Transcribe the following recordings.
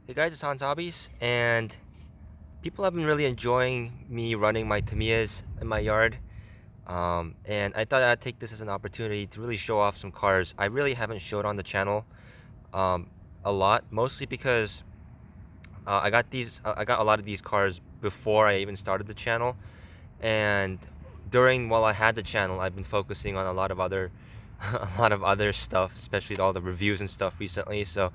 Hey guys, it's Hans Hobbies, and people have been really enjoying me running my Tamiyas in my yard. And I thought I'd take this as an opportunity to really show off some cars I really haven't showed on the channel um, a lot, mostly because I got a lot of these cars before I even started the channel, and while I had the channel, I've been focusing on a lot of other a lot of other stuff, especially all the reviews and stuff recently. So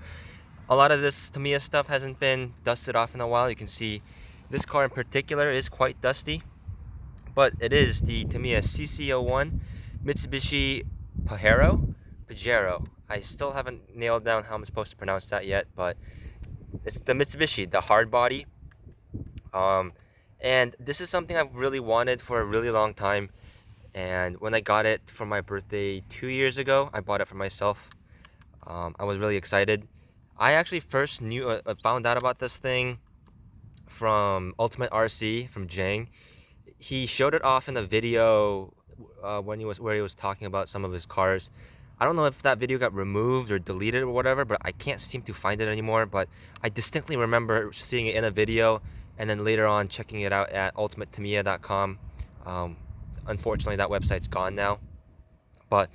a lot of this Tamiya stuff hasn't been dusted off in a while. You can see this car in particular is quite dusty, but it is the Tamiya CC-01 Mitsubishi Pajero. I still haven't nailed down how I'm supposed to pronounce that yet, but it's the Mitsubishi, the hard body. Um, and this is something I've really wanted for a really long time. And when I got it for my birthday 2 years ago, I bought it for myself. I was really excited. I actually first found out about this thing from Ultimate RC from Jang. He showed it off in a video where he was talking about some of his cars. I don't know if that video got removed or deleted or whatever, but I can't seem to find it anymore. But I distinctly remember seeing it in a video and then later on checking it out at ultimatetamiya.com. Unfortunately, that website's gone now. But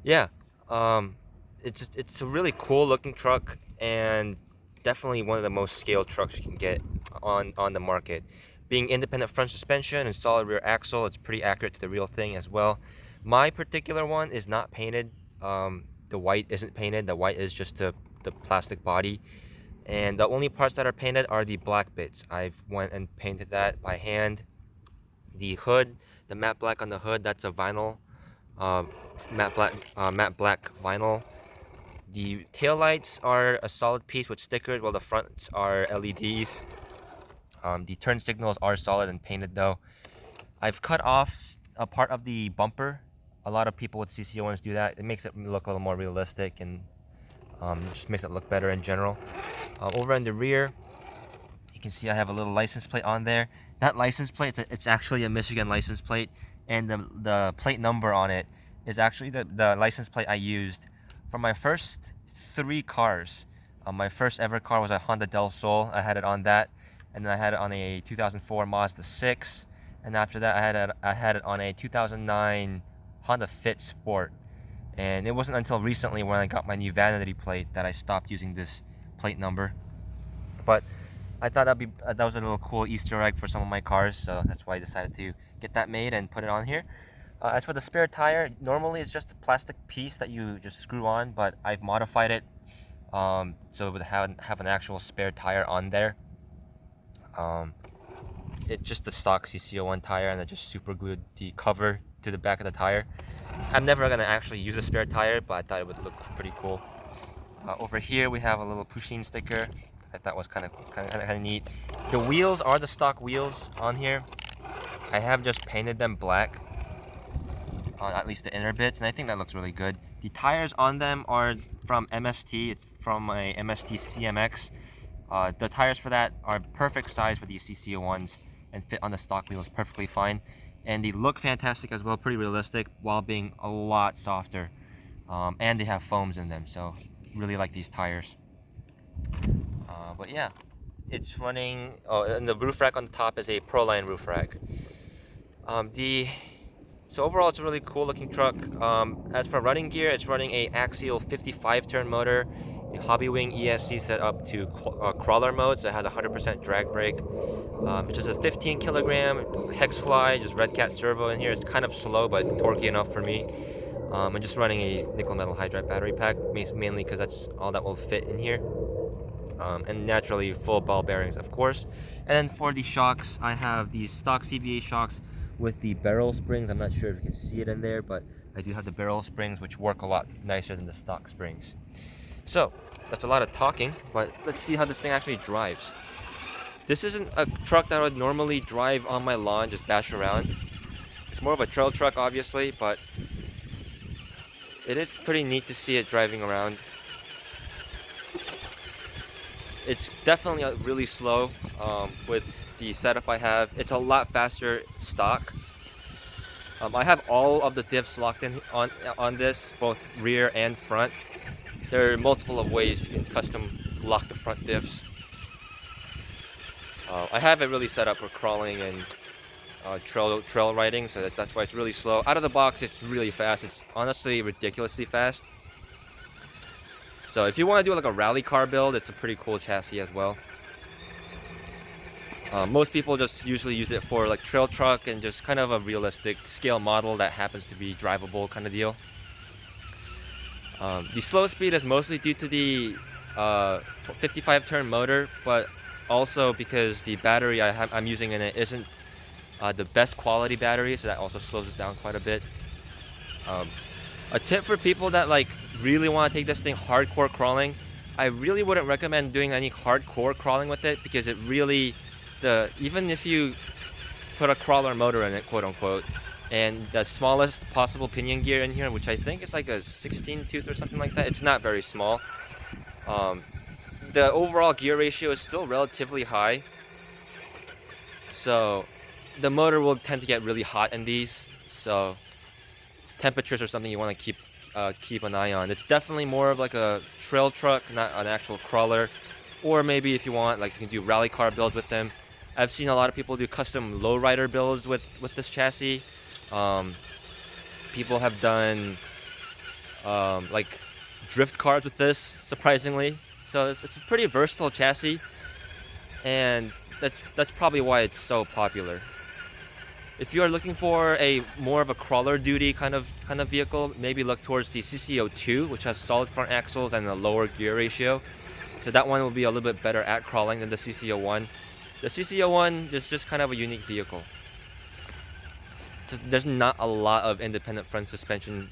yeah, um, it's a really cool looking truck and definitely one of the most scaled trucks you can get on the market. Being independent front suspension and solid rear axle, it's pretty accurate to the real thing as well. My particular one is not painted. The white isn't painted. The white is just the plastic body. And the only parts that are painted are the black bits. I've went and painted that by hand. The hood, the matte black on the hood, that's a vinyl, uh, matte black vinyl. The taillights are a solid piece with stickers, while the fronts are LEDs. The turn signals are solid and painted though. I've cut off a part of the bumper. A lot of people with CC-01s do that. It makes it look a little more realistic and just makes it look better in general. Over in the rear, you can see I have a little license plate on there. That license plate, it's actually a Michigan license plate, and the plate number on it is actually the license plate I used for my first 3 cars. My first ever car was a Honda Del Sol. I had it on that, and then I had it on a 2004 Mazda 6, and after that I had it on a 2009 Honda Fit Sport. And it wasn't until recently when I got my new vanity plate that I stopped using this plate number. But I thought that was a little cool Easter egg for some of my cars, so that's why I decided to get that made and put it on here. As for the spare tire, normally it's just a plastic piece that you just screw on, but I've modified it so it would have an actual spare tire on there. It's just a stock CC-01 tire, and I just super glued the cover to the back of the tire. I'm never gonna actually use a spare tire, but I thought it would look pretty cool. Over here we have a little Pusheen sticker. I thought was kind of neat. The wheels are the stock wheels on here. I have just painted them black on at least the inner bits, and I think that looks really good. The tires on them are from MST. It's from my MST CMX. The tires for that are perfect size for these CC-01s and fit on the stock wheels perfectly fine. And they look fantastic as well, pretty realistic, while being a lot softer. And they have foams in them, so really like these tires. But yeah, it's running. Oh, and the roof rack on the top is a Proline roof rack. So overall, it's a really cool looking truck. As for running gear, it's running a axial 55 turn motor, a Hobbywing ESC set up to crawler mode, so it has 100% drag brake. It's just a 15 kilogram hex fly, just red cat servo in here. It's kind of slow but torquey enough for me. I'm just running a nickel metal hydride battery pack, mainly because that's all that will fit in here. And naturally full ball bearings, of course. And then for the shocks, I have these stock CVA shocks with the barrel springs. I'm not sure if you can see it in there, but I do have the barrel springs, which work a lot nicer than the stock springs. So that's a lot of talking, but let's see how this thing actually drives. This isn't a truck that I would normally drive on my lawn, just bash around. It's more of a trail truck, obviously, but it is pretty neat to see it driving around. It's definitely really slow with the setup I have. It's a lot faster stock. I have all of the diffs locked in on this, both rear and front. There are multiple of ways you can custom lock the front diffs. I have it really set up for crawling and trail riding, so that's why it's really slow. Out of the box, it's really fast. It's honestly ridiculously fast. So if you want to do like a rally car build, it's a pretty cool chassis as well. Most people just usually use it for like trail truck and just kind of a realistic scale model that happens to be drivable kind of deal. The slow speed is mostly due to the 55 turn motor, but also because the battery I'm using in it isn't the best quality battery, so that also slows it down quite a bit. A tip for people that like really want to take this thing hardcore crawling, I really wouldn't recommend doing any hardcore crawling with it, because it really, even if you put a crawler motor in it, quote unquote, and the smallest possible pinion gear in here, which I think is like a 16 tooth or something like that, it's not very small. The overall gear ratio is still relatively high, so the motor will tend to get really hot in these, so temperatures are something you want to keep an eye on. It's definitely more of like a trail truck, not an actual crawler. Or maybe if you want, like, you can do rally car builds with them. I've seen a lot of people do custom lowrider builds with this chassis. People have done like drift cars with this, surprisingly. So it's a pretty versatile chassis, and that's probably why it's so popular. If you are looking for a more of a crawler duty kind of vehicle, maybe look towards the CC-02, which has solid front axles and a lower gear ratio. So that one will be a little bit better at crawling than the CC-01. The CC-01 is just kind of a unique vehicle. There's not a lot of independent front suspension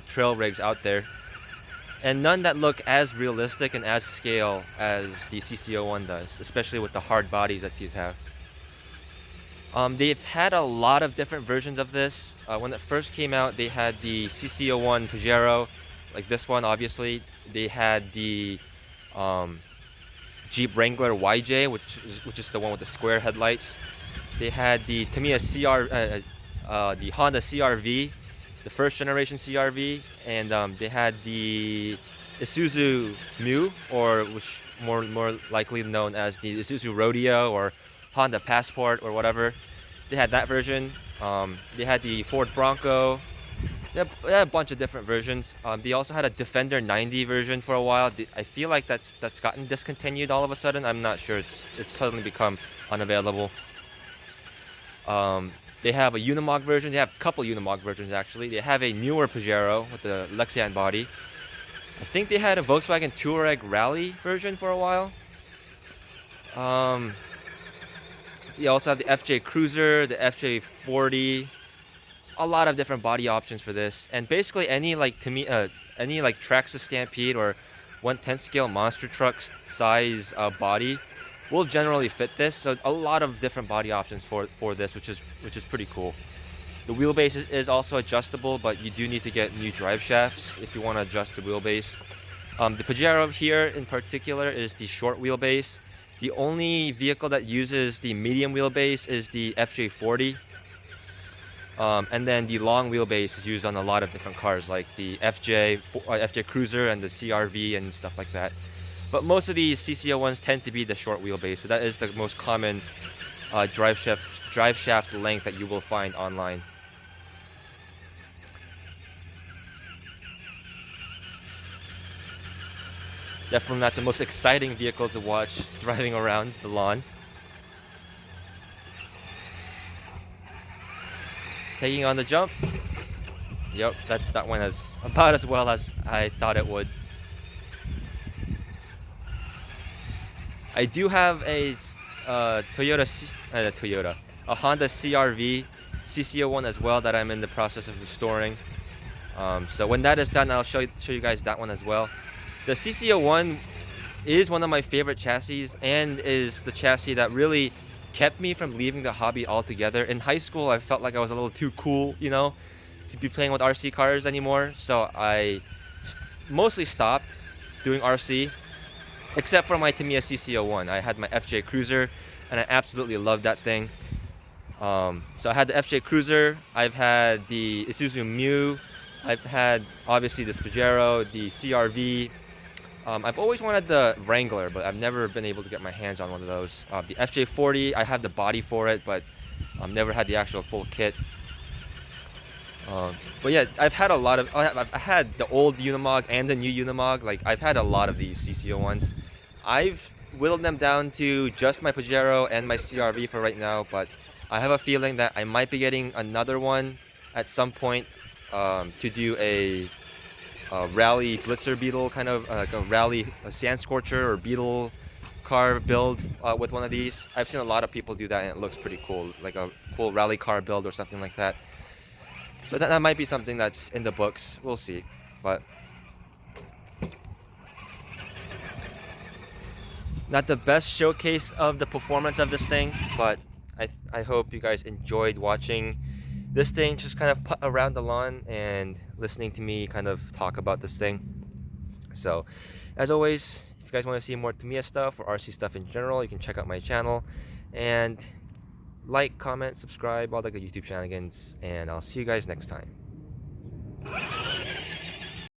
trail rigs out there, and none that look as realistic and as scale as the CC-01 does, especially with the hard bodies that these have. They've had a lot of different versions of this. When it first came out, they had the CC-01 Pajero, like this one, obviously. They had the Jeep Wrangler YJ, which is the one with the square headlights. They had the Tamiya the Honda CR-V, the first generation CR-V, and they had the Isuzu Mu, or which more likely known as the Isuzu Rodeo or Honda Passport or whatever. They had that version. They had the Ford Bronco. They had a bunch of different versions. They also had a Defender 90 version for a while. I feel like that's gotten discontinued all of a sudden. I'm not sure. It's suddenly become unavailable. They have a Unimog version. They have a couple Unimog versions actually. They have a newer Pajero with the Lexian body. I think they had a Volkswagen Touareg Rally version for a while. You also have the FJ Cruiser, the FJ40, a lot of different body options for this, and basically any like any like Traxxas Stampede or 1/10 scale monster truck size body will generally fit this. So a lot of different body options for this, which is pretty cool. The wheelbase is also adjustable, but you do need to get new drive shafts if you want to adjust the wheelbase. The Pajero here in particular is the short wheelbase. The only vehicle that uses the medium wheelbase is the FJ40. And then the long wheelbase is used on a lot of different cars, like the FJ Cruiser and the CR-V and stuff like that. But most of these CC-01s tend to be the short wheelbase, so that is the most common drive shaft length that you will find online. Definitely not the most exciting vehicle to watch driving around the lawn. Taking on the jump. Yep, that went about as well as I thought it would. I do have a a Honda CR-V CC-01 as well that I'm in the process of restoring. So when that is done, I'll show you guys that one as well. The CC-01 is one of my favorite chassis and is the chassis that really kept me from leaving the hobby altogether. In high school, I felt like I was a little too cool, you know, to be playing with RC cars anymore. So I mostly stopped doing RC, except for my Tamiya CC-01. I had my FJ Cruiser, and I absolutely loved that thing. So I had the FJ Cruiser. I've had the Isuzu Mu. I've had obviously this Pajero, the CR-V. I've always wanted the Wrangler, but I've never been able to get my hands on one of those. The FJ40, I have the body for it, but I've never had the actual full kit. But yeah, I've had a lot of. I had the old Unimog and the new Unimog. Like I've had a lot of these CC-01s. I've whittled them down to just my Pajero and my CRV for right now, but I have a feeling that I might be getting another one at some point to do a rally blitzer beetle kind of like a rally a sand scorcher or beetle car build with one of these. I've seen a lot of people do that and it looks pretty cool, like a cool rally car build or something like that. So that might be something that's in the books. We'll see. But not the best showcase of the performance of this thing, but I hope you guys enjoyed watching this thing just kind of putt around the lawn and listening to me kind of talk about this thing. So as always, if you guys want to see more Tamiya stuff or RC stuff in general, you can check out my channel and like, comment, subscribe, all the good YouTube shenanigans, and I'll see you guys next time.